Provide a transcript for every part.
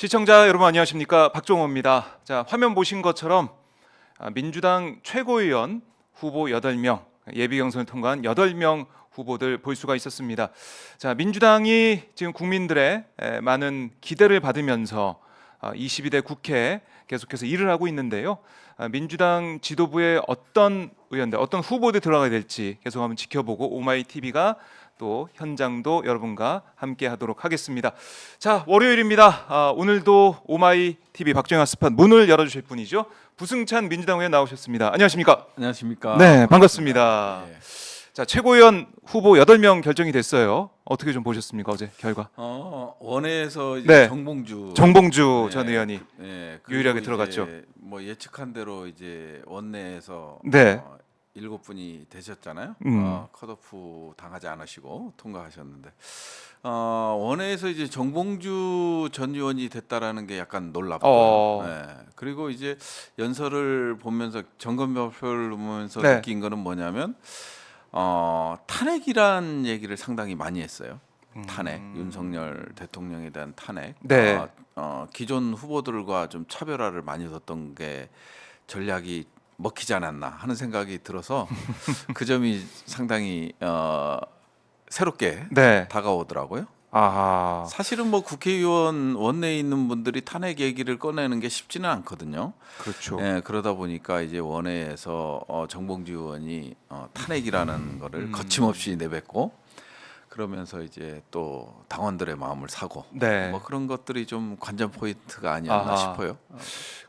시청자 여러분 안녕하십니까, 박종호입니다. 자, 화면 보신 것처럼 민주당 최고위원 후보 8명, 예비 경선을 통과한 8명 후보들 볼 수가 있었습니다. 자, 민주당이 지금 국민들의 많은 기대를 받으면서 22대 국회에 계속해서 일을 하고 있는데요. 민주당 지도부에 어떤 의원들, 어떤 후보들 들어가야 될지 계속 한번 지켜보고 오마이TV가 또 현장도 여러분과 함께 하도록 하겠습니다. 자, 월요일입니다. 오늘도 오마이TV 박정희 핫스팟 문을 열어주실 분이죠. 부승찬 민주당 의원 나오셨습니다. 안녕하십니까? 안녕하십니까? 네, 반갑습니다. 네. 자, 최고위원 후보 8명 결정이 됐어요. 어떻게 좀 보셨습니까, 어제 결과? 원외에서 이제 네. 정봉주 정봉주 전 의원이 유일하게 그리고 들어갔죠. 이제 뭐 예측한 대로 이제 원내에서 네. 7분이 되셨잖아요. 컷오프 당하지 않으시고 통과하셨는데 원외에서 이제 정봉주 전 의원이 됐다라는 게 약간 놀랍고요. 네. 그리고 이제 연설을 보면서 점검표를 보면서 네. 느낀 거는 뭐냐면 탄핵이란 얘기를 상당히 많이 했어요. 탄핵, 윤석열 대통령에 대한 탄핵. 네. 기존 후보들과 좀 차별화를 많이 뒀던 게 전략이 먹히지 않았나 하는 생각이 들어서 그 점이 상당히 새롭게 네. 다가오더라고요. 아하. 사실은 뭐 국회의원 원내에 있는 분들이 탄핵 얘기를 꺼내는 게 쉽지는 않거든요. 그렇죠. 예, 그러다 보니까 이제 원내에서 정봉주 의원이 탄핵이라는 거를 거침없이 내뱉고 그러면서 이제 또 당원들의 마음을 사고 네. 뭐 그런 것들이 좀 관전 포인트가 아니었나 아하. 싶어요.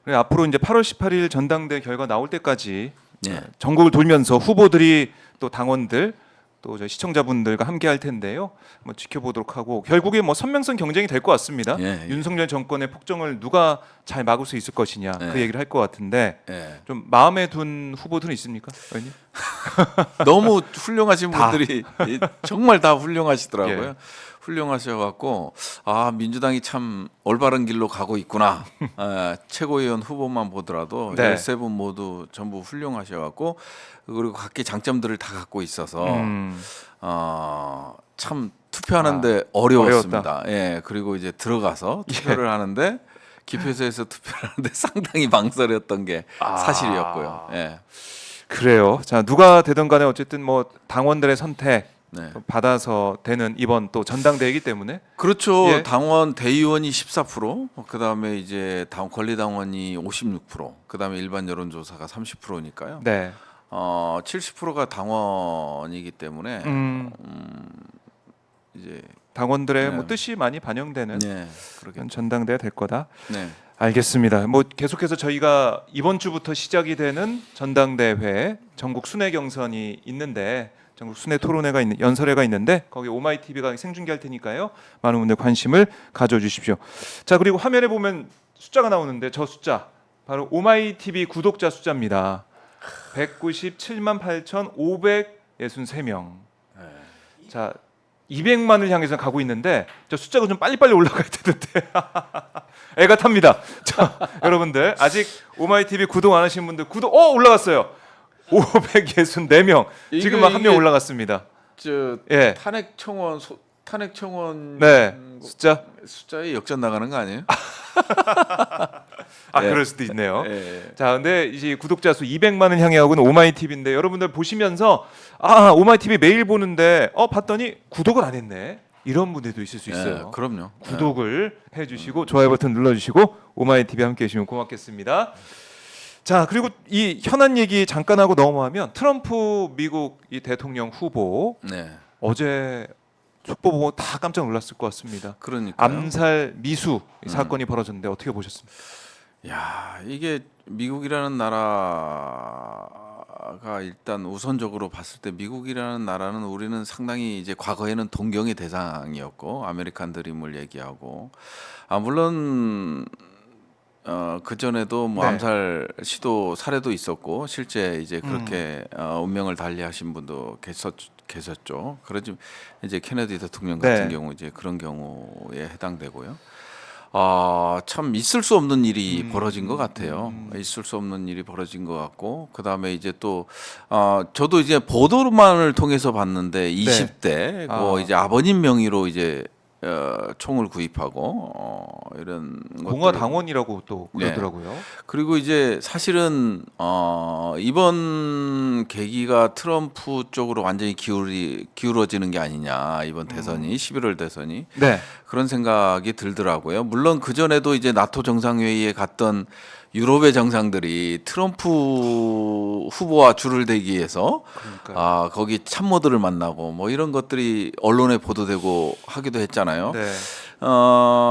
그래, 앞으로 이제 8월 18일 전당대 결과 나올 때까지 네. 전국을 돌면서 후보들이 또 당원들 또 저희 시청자분들과 함께 할 텐데요. 한번 지켜보도록 하고 결국에 뭐 선명성 경쟁이 될 것 같습니다. 예, 예. 윤석열 정권의 폭정을 누가 잘 막을 수 있을 것이냐 그 예. 얘기를 할 것 같은데 예. 좀 마음에 둔 후보들은 있습니까, 의원님? 너무 훌륭하신 다. 분들이 정말 다 훌륭하시더라고요. 예. 훌륭하셔갖고 민주당이 참 올바른 길로 가고 있구나. 최고위원 후보만 보더라도 네. 13분 모두 전부 훌륭하셔갖고 그리고 각기 장점들을 다 갖고 있어서 참 투표하는데 어려웠습니다. 예, 그리고 이제 들어가서 투표를 하는데 기표소에서 투표를 하는데 상당히 망설였던 게 사실이었고요. 예. 그래요. 자, 누가 되든 간에 어쨌든 뭐 당원들의 선택 네. 받아서 되는 이번 또 전당대회이기 때문에 그렇죠. 예. 당원 대의원이 14%, 그다음에 이제 권리당원이 56%, 그다음에 일반 여론조사가 30%니까요. 네. 70%가 당원이기 때문에 이제 당원들의 네. 뭐 뜻이 많이 반영되는 네, 그렇게 그런 전당대회 될 거다. 네, 알겠습니다. 뭐 계속해서 저희가 이번 주부터 시작이 되는 전당대회 전국 순회 경선이 있는데 전국 순회 토론회가 있는 연설회가 있는데 거기 오마이TV가 생중계할 테니까요. 많은 분들 관심을 가져주십시오. 자, 그리고 화면에 보면 숫자가 나오는데 저 숫자 바로 오마이TV 구독자 숫자입니다. 197만 8,563명. 자, 200만을 향해서 가고 있는데 저 숫자가 좀 빨리빨리 올라가야 되는데 애가 탑니다. 자, 여러분들 아직 오마이TV 구독 안 하신 분들 구독 올라갔어요. 564명. 지금 막 한 명 올라갔습니다. 저 예. 탄핵 청원 네. 숫자에 역전 나가는 거 아니에요? 예. 그럴 수도 있네요. 예. 자, 근데 이제 구독자 수 200만을 향해 가고는 오마이TV인데 여러분들 보시면서 오마이TV 매일 보는데 봤더니 구독을 안 했네. 이런 분들도 있을 수 있어요. 예, 그럼요. 구독을 해주시고 좋아요 버튼 눌러주시고 오마이TV 함께 해주시면 고맙겠습니다. 자, 그리고 이 현안 얘기 잠깐 하고 넘어가면 트럼프 미국 이 대통령 후보 네. 어제 촉보 보고 다 깜짝 놀랐을 것 같습니다. 그러니까 암살 미수 사건이 벌어졌는데 어떻게 보셨습니까? 야, 이게 미국이라는 나라가 일단 우선적으로 봤을 때 미국이라는 나라는 우리는 상당히 이제 과거에는 동경의 대상이었고 아메리칸 드림을 얘기하고 물론 그 전에도 뭐 네. 암살 시도 사례도 있었고 실제 이제 그렇게 운명을 달리하신 분도 계셨죠. 그러지 이제 케네디 대통령 같은 네. 경우 이제 그런 경우에 해당되고요. 참 있을 수 없는 일이 벌어진 것 같아요. 있을 수 없는 일이 벌어진 것 같고 그 다음에 이제 또 저도 이제 보도만을 통해서 봤는데 20대 이제 아버님 명의로 이제 총을 구입하고 이런 공화 것들. 당원이라고 또 네. 그러더라고요. 그리고 이제 사실은 이번 계기가 트럼프 쪽으로 완전히 기울어지는 게 아니냐, 이번 대선이 11월 대선이 네. 그런 생각이 들더라고요. 물론 그 전에도 이제 나토 정상회의에 갔던 유럽의 정상들이 트럼프 후보와 줄을 대기 위해서 그러니까. 거기 참모들을 만나고 뭐 이런 것들이 언론에 보도되고 하기도 했잖아요. 네.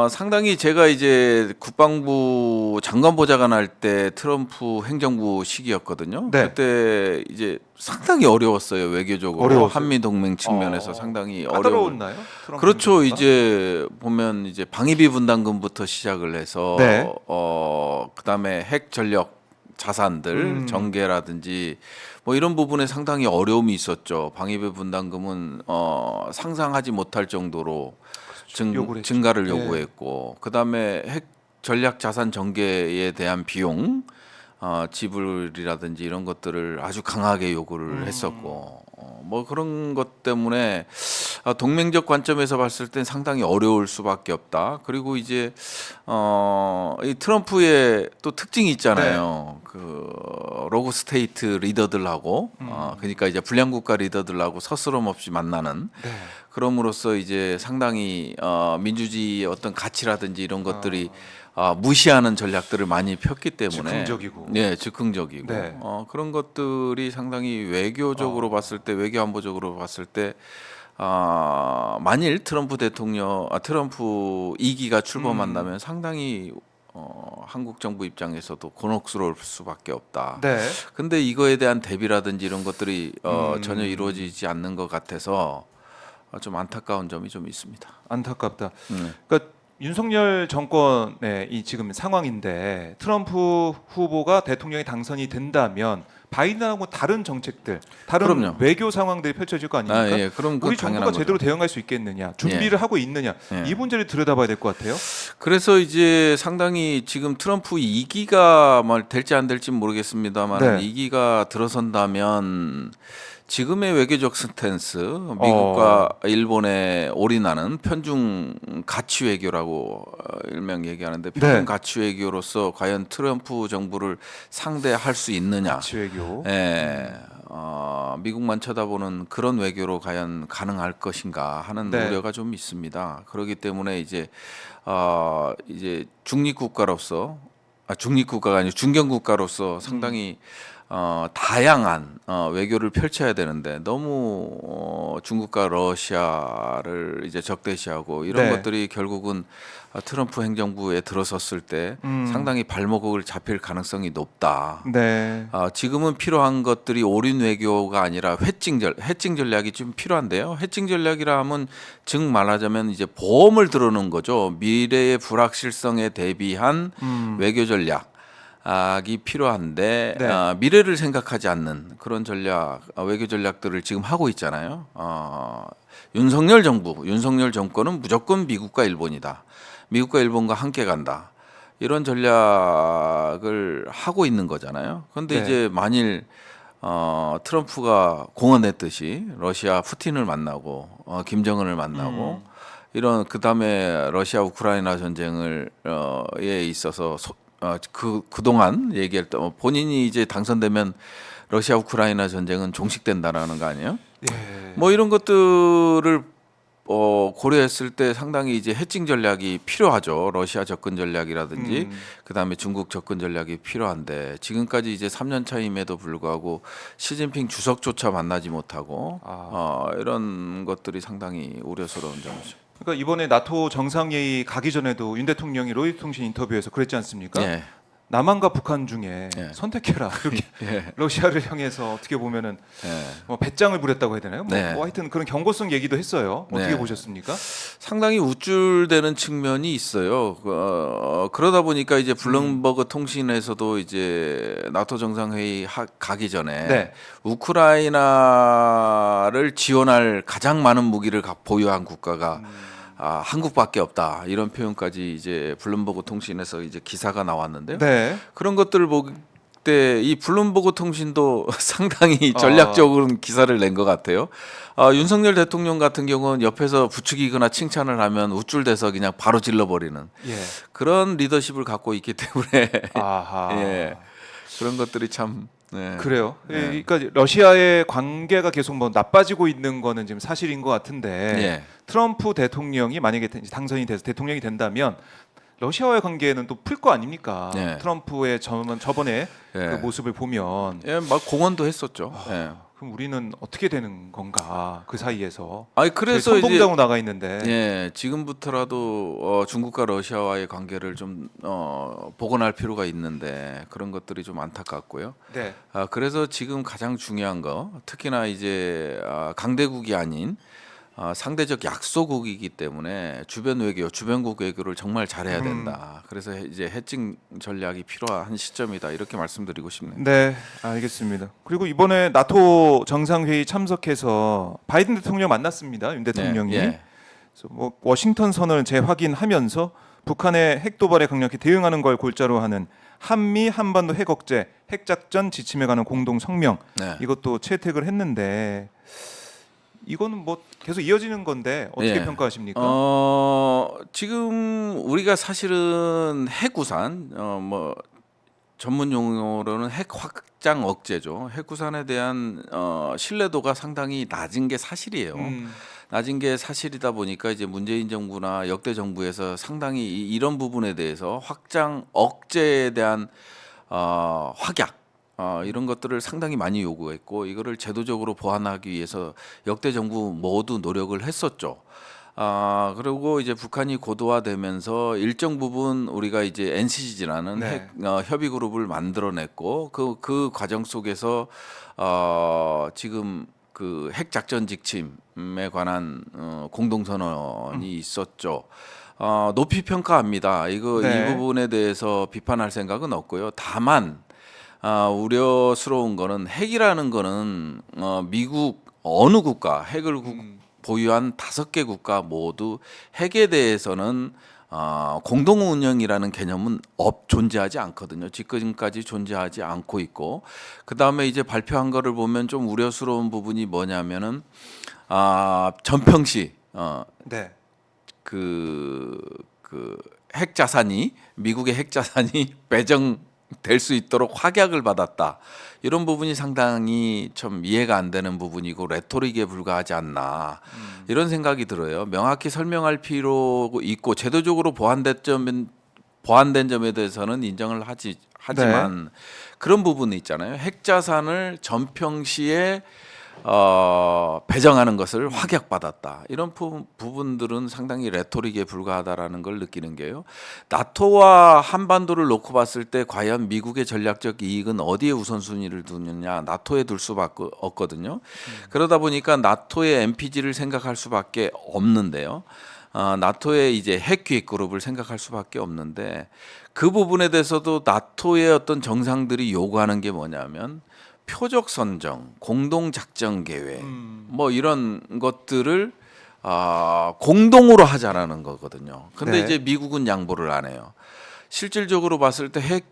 상당히 제가 이제 국방부 장관 보좌관 할 때 트럼프 행정부 시기였거든요. 네. 그때 이제 상당히 어려웠어요, 외교적으로. 어려웠어요? 한미 동맹 측면에서 상당히 어려운. 까다로웠나요? 트럼프 그렇죠. 행정부가? 이제 보면 이제 방위비 분담금부터 시작을 해서 네. 그다음에 핵 전력 자산들 정계라든지 뭐 이런 부분에 상당히 어려움이 있었죠. 방위비 분담금은 상상하지 못할 정도로 요구를 했죠. 증가를 네. 요구했고, 그다음에 핵 전략 자산 정계에 대한 비용 지불이라든지 이런 것들을 아주 강하게 요구를 했었고, 뭐 그런 것 때문에 동맹적 관점에서 봤을 땐 상당히 어려울 수밖에 없다. 그리고 이제 이 트럼프의 또 특징이 있잖아요. 그 로고 스테이트 리더들하고 그러니까 이제 불량 국가 리더들하고 서스럼 없이 만나는. 네. 그럼으로써 이제 상당히 민주주의의 어떤 가치라든지 이런 것들이 무시하는 전략들을 많이 폈기 때문에 즉흥적이고. 네, 즉흥적이고 네. 그런 것들이 상당히 외교적으로 봤을 때, 외교 안보적으로 봤을 때 만일 트럼프 대통령, 트럼프 2기가 출범한다면 상당히 한국 정부 입장에서도 곤혹스러울 수밖에 없다. 네. 근데 이거에 대한 대비라든지 이런 것들이 전혀 이루어지지 않는 것 같아서 좀 안타까운 점이 좀 있습니다. 안타깝다. 그러니까 윤석열 정권의 이 지금 상황인데 트럼프 후보가 대통령이 당선이 된다면 바이든하고 다른 정책들, 다른 그럼요. 외교 상황들이 펼쳐질 거 아닙니까? 예, 그럼 그건 우리 당연한 정부가 거죠. 제대로 대응할 수 있겠느냐, 준비를 하고 있느냐, 예. 이 문제를 들여다봐야 될 것 같아요. 그래서 이제 상당히 지금 트럼프 2기가 뭐 될지 안 될지 모르겠습니다만, 네. 2기가 들어선다면 지금의 외교적 스탠스, 미국과 일본에 올인하는 편중 가치 외교라고 일명 얘기하는데, 편중 네. 가치 외교로서 과연 트럼프 정부를 상대할 수 있느냐? 가치 외교. 예, 미국만 쳐다보는 그런 외교로 과연 가능할 것인가 하는 네. 우려가 좀 있습니다. 그렇기 때문에 이제 중립 국가로서, 중립 국가가 아니고 중견 국가로서 상당히 다양한 외교를 펼쳐야 되는데, 너무 중국과 러시아를 이제 적대시하고 이런 네. 것들이 결국은 트럼프 행정부에 들어섰을 때 상당히 발목을 잡힐 가능성이 높다. 네. 지금은 필요한 것들이 올인 외교가 아니라 해칭 전략이 좀 필요한데요. 해칭 전략이라 하면 즉 말하자면 이제 보험을 들어놓은 거죠. 미래의 불확실성에 대비한 외교 전략이 필요한데, 네. 미래를 생각하지 않는 그런 전략, 외교 전략들을 지금 하고 있잖아요. 윤석열 정권은 무조건 미국과 일본이다. 미국과 일본과 함께 간다. 이런 전략을 하고 있는 거잖아요. 그런데 네. 이제 만일 트럼프가 공언했듯이 러시아 푸틴을 만나고 김정은을 만나고 이런, 그다음에 러시아 우크라이나 전쟁을 에 있어서 그동안 얘기할 때 본인이 이제 당선되면 러시아 우크라이나 전쟁은 종식된다라는 거 아니에요? 예. 뭐 이런 것들을 고려했을 때 상당히 이제 해칭 전략이 필요하죠. 러시아 접근 전략이라든지 그다음에 중국 접근 전략이 필요한데, 지금까지 이제 3년 차임에도 불구하고 시진핑 주석조차 만나지 못하고 이런 것들이 상당히 우려스러운 점이죠. 그러니까 이번에 나토 정상회의 가기 전에도 윤 대통령이 로이터 통신 인터뷰에서 그랬지 않습니까? 예. 남한과 북한 중에 예. 선택해라. 이렇게 예. 러시아를 향해서 어떻게 보면은 예. 뭐 배짱을 부렸다고 해야 되나요? 네. 뭐 하여튼 그런 경고성 얘기도 했어요. 어떻게 네. 보셨습니까? 상당히 우쭐대는 측면이 있어요. 그러다 보니까 이제 블룸버그 통신에서도 이제 나토 정상회의 가기 전에 네. 우크라이나를 지원할 가장 많은 무기를 보유한 국가가 한국밖에 없다, 이런 표현까지 이제 블룸버그 통신에서 이제 기사가 나왔는데요. 네. 그런 것들을 그때 이 블룸버그 통신도 상당히 전략적으로 기사를 낸 것 같아요. 윤석열 대통령 같은 경우는 옆에서 부추기거나 칭찬을 하면 우쭐대서 그냥 바로 질러버리는 예. 그런 리더십을 갖고 있기 때문에 아하. 예, 그런 것들이 참 네. 그래요. 네. 그러니까 러시아의 관계가 계속 뭐 나빠지고 있는 거는 지금 사실인 것 같은데 예. 트럼프 대통령이 만약에 당선이 돼서 대통령이 된다면 러시아와의 관계는 또 풀 거 아닙니까? 네. 트럼프의 저번에 예. 그 모습을 보면 예, 막 공언도 했었죠. 예. 그럼 우리는 어떻게 되는 건가 그 사이에서? 아니 그래서 저희 이제 선봉장으로 나가 있는데. 예, 지금부터라도 중국과 러시아와의 관계를 좀 복원할 필요가 있는데 그런 것들이 좀 안타깝고요. 네. 그래서 지금 가장 중요한 거, 특히나 이제 강대국이 아닌 상대적 약소국이기 때문에 주변 외교, 주변국 외교를 정말 잘해야 된다. 그래서 이제 해칭 전략이 필요한 시점이다 이렇게 말씀드리고 싶네요. 네, 알겠습니다. 그리고 이번에 나토 정상회의 참석해서 바이든 대통령 만났습니다. 윤 대통령이. 네, 예. 그래서 뭐 워싱턴 선언을 재확인하면서 북한의 핵 도발에 강력히 대응하는 걸 골자로 하는 한미 한반도 핵 억제, 핵 작전 지침에 관한 공동 성명 네. 이것도 채택을 했는데 이거는 뭐 계속 이어지는 건데 어떻게 예. 평가하십니까? 지금 우리가 사실은 핵우산 뭐 전문 용어로는 핵 확장 억제죠. 핵우산에 대한 신뢰도가 상당히 낮은 게 사실이에요. 낮은 게 사실이다 보니까 이제 문재인 정부나 역대 정부에서 상당히 이런 부분에 대해서 확장 억제에 대한 확약 이런 것들을 상당히 많이 요구했고 이거를 제도적으로 보완하기 위해서 역대 정부 모두 노력을 했었죠. 그리고 이제 북한이 고도화되면서 일정 부분 우리가 이제 NCG라는 네. 핵 협의 그룹을 만들어냈고 그 과정 속에서 지금 그 핵 작전 지침에 관한 공동 선언이 있었죠. 높이 평가합니다. 이 네. 부분에 대해서 비판할 생각은 없고요. 다만 우려스러운 거는 핵이라는 거는 미국 어느 국가 핵을 보유한 5개 국가 모두 핵에 대해서는 공동 운영이라는 개념은 존재하지 않거든요. 지금까지 존재하지 않고 있고 그 다음에 이제 발표한 거를 보면 좀 우려스러운 부분이 뭐냐면은 전평시 네. 그 핵 자산이 미국의 핵 자산이 배정될 수 있도록 확약을 받았다. 이런 부분이 상당히 좀 이해가 안 되는 부분이고 레토릭에 불과하지 않나 이런 생각이 들어요. 명확히 설명할 필요 있고 제도적으로 보완된 점에 대해서는 인정을 하지만 그런 부분이 있잖아요. 핵 자산을 전평시에 배정하는 것을 확약받았다. 이런 부분들은 상당히 레토릭에 불과하다라는 걸 느끼는 게요. 나토와 한반도를 놓고 봤을 때 과연 미국의 전략적 이익은 어디에 우선순위를 두느냐? 나토에 둘 수밖에 없거든요. 그러다 보니까 나토의 NPG를 생각할 수밖에 없는데요. 나토의 이제 핵 기획 그룹을 생각할 수밖에 없는데 그 부분에 대해서도 나토의 어떤 정상들이 요구하는 게 뭐냐면 표적 선정, 공동 작전 계획, 뭐 이런 것들을 공동으로 하자라는 거거든요. 근데 네. 이제 미국은 양보를 안 해요. 실질적으로 봤을 때 핵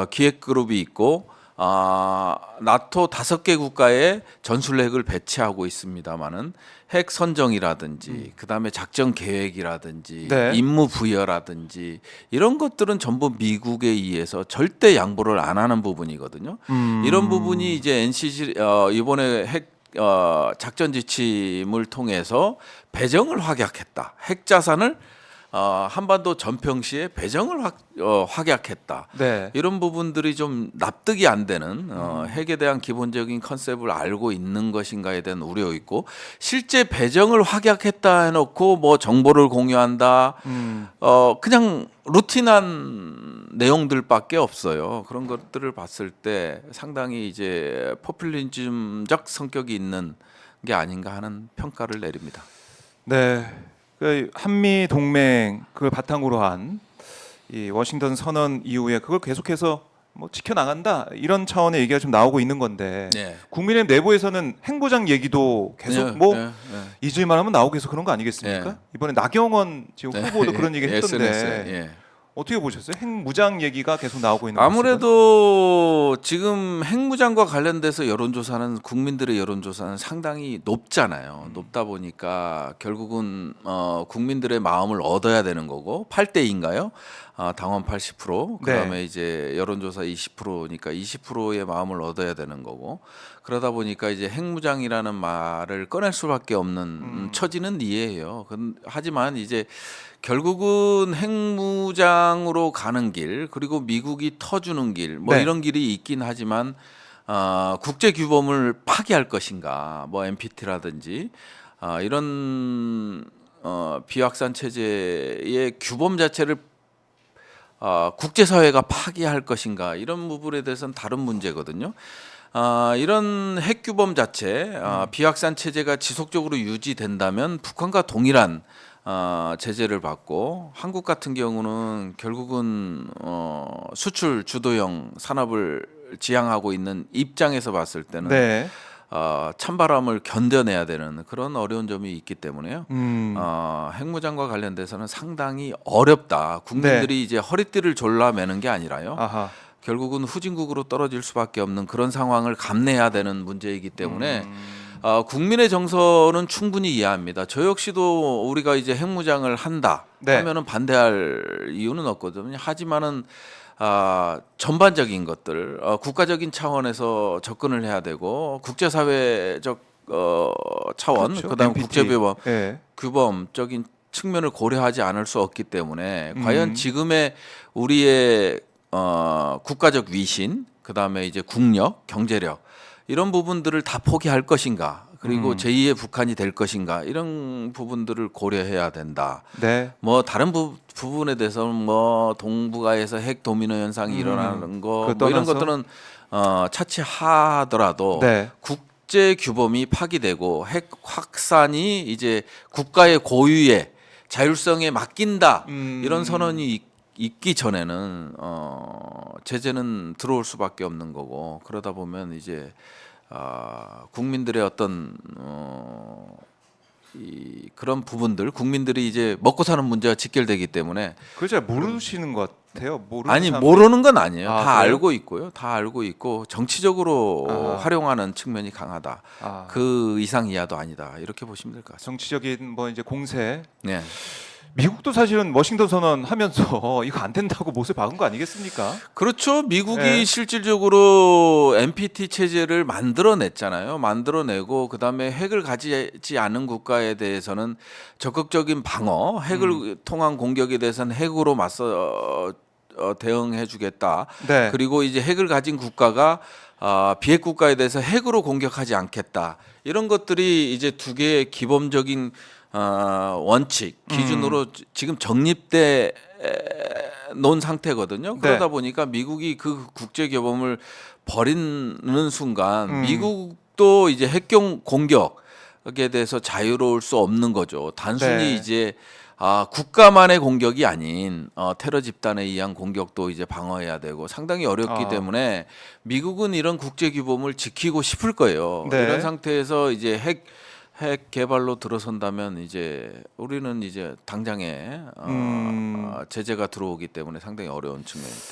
기획 그룹이 있고 나토 5개 국가에 전술핵을 배치하고 있습니다만은 핵 선정이라든지 그다음에 작전 계획이라든지 네. 임무 부여라든지 이런 것들은 전부 미국에 의해서 절대 양보를 안 하는 부분이거든요. 이런 부분이 이제 NCG 이번에 핵 작전 지침을 통해서 배정을 확약했다. 핵 자산을 한반도 전평시에 배정을 확약했다. 네. 이런 부분들이 좀 납득이 안 되는 핵에 대한 기본적인 컨셉을 알고 있는 것인가에 대한 우려 있고 실제 배정을 확약했다 해놓고 뭐 정보를 공유한다. 그냥 루틴한 내용들밖에 없어요. 그런 것들을 봤을 때 상당히 이제 포퓰리즘적 성격이 있는 게 아닌가 하는 평가를 내립니다. 네. 그 한미 동맹 그걸 바탕으로 한 이 워싱턴 선언 이후에 그걸 계속해서 뭐 지켜 나간다 이런 차원의 얘기가 좀 나오고 있는 건데 네. 국민의힘 내부에서는 핵무장 얘기도 계속 뭐 잊을만하면 나오고 계속 그런 거 아니겠습니까? 네. 이번에 나경원 지금 네. 후보도 그런 얘기 했던데 SNS에, 예. 어떻게 보셨어요? 핵무장 얘기가 계속 나오고 있는 아무래도 지금 핵무장과 관련돼서 여론조사는 국민들의 여론조사는 상당히 높잖아요. 높다 보니까 결국은 국민들의 마음을 얻어야 되는 거고 8대인가요? 당원 80%, 그다음에 네. 이제 여론조사 20%니까 20%의 마음을 얻어야 되는 거고 그러다 보니까 이제 핵무장이라는 말을 꺼낼 수밖에 없는 처지는 이해해요. 하지만 이제 결국은 핵무장으로 가는 길 그리고 미국이 터주는 길 뭐 네. 이런 길이 있긴 하지만 국제 규범을 파기할 것인가 뭐 NPT라든지 이런 비확산 체제의 규범 자체를 국제사회가 파기할 것인가 이런 부분에 대해서는 다른 문제거든요. 이런 핵규범 자체 비확산 체제가 지속적으로 유지된다면 북한과 동일한 제재를 받고 한국 같은 경우는 결국은 수출 주도형 산업을 지향하고 있는 입장에서 봤을 때는 네. 찬바람을 견뎌내야 되는 그런 어려운 점이 있기 때문에요. 음. 핵무장과 관련돼서는 상당히 어렵다. 국민들이 이제 허리띠를 졸라매는 게 아니라요. 아하. 결국은 후진국으로 떨어질 수밖에 없는 그런 상황을 감내해야 되는 문제이기 때문에 국민의 정서는 충분히 이해합니다. 저 역시도 우리가 이제 핵무장을 한다 네. 하면은 반대할 이유는 없거든요. 하지만은 전반적인 것들 국가적인 차원에서 접근을 해야 되고 국제사회적 차원 그렇죠. 그다음 NPT. 국제규범 네. 규범적인 측면을 고려하지 않을 수 없기 때문에 과연 지금의 우리의 국가적 위신, 그다음에 이제 국력, 경제력 이런 부분들을 다 포기할 것인가, 그리고 제2의 북한이 될 것인가 이런 부분들을 고려해야 된다. 네. 뭐 다른 부분에 대해서는 뭐 동북아에서 핵 도미노 현상이 일어나는 거 그거 뭐 이런 떠나서? 것들은 차치하더라도 네. 국제 규범이 파기되고 핵 확산이 이제 국가의 고유의 자율성에 맡긴다 이런 선언이 있기 전에는 제재는 들어올 수밖에 없는 거고 그러다 보면 이제 국민들의 어떤 그런 부분들 국민들이 이제 먹고 사는 문제가 직결되기 때문에 그걸 잘 모르시는 것 같아요. 모르는 아니 사람들이- 모르는 건 아니에요. 아, 다 그래요? 알고 있고요. 다 알고 있고 정치적으로 아하. 활용하는 측면이 강하다. 아. 그 이상 이하도 아니다. 이렇게 보시면 될 것 같습니다. 정치적인 뭐 이제 공세. 네. 미국도 사실은 워싱턴 선언 하면서 이거 안 된다고 못을 박은 거 아니겠습니까? 그렇죠. 미국이 네. 실질적으로 NPT 체제를 만들어냈잖아요. 만들어내고 그다음에 핵을 가지지 않은 국가에 대해서는 적극적인 방어, 핵을 통한 공격에 대해서는 핵으로 맞서 대응해주겠다. 네. 그리고 이제 핵을 가진 국가가 비핵 국가에 대해서 핵으로 공격하지 않겠다. 이런 것들이 이제 두 개의 기본적인 원칙 기준으로 지금 정립돼 놓은 상태거든요. 그러다 보니까 미국이 그 국제 규범을 버리는 순간 미국도 이제 핵경 공격에 대해서 자유로울 수 없는 거죠. 단순히 네. 이제 국가만의 공격이 아닌 테러 집단에 의한 공격도 이제 방어해야 되고 상당히 어렵기 때문에 미국은 이런 국제 규범을 지키고 싶을 거예요. 네. 이런 상태에서 이제 핵 개발로 들어선다면 이제 우리는 이제 당장에 제재가 들어오기 때문에 상당히 어려운 측면입니다.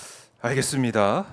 알겠습니다.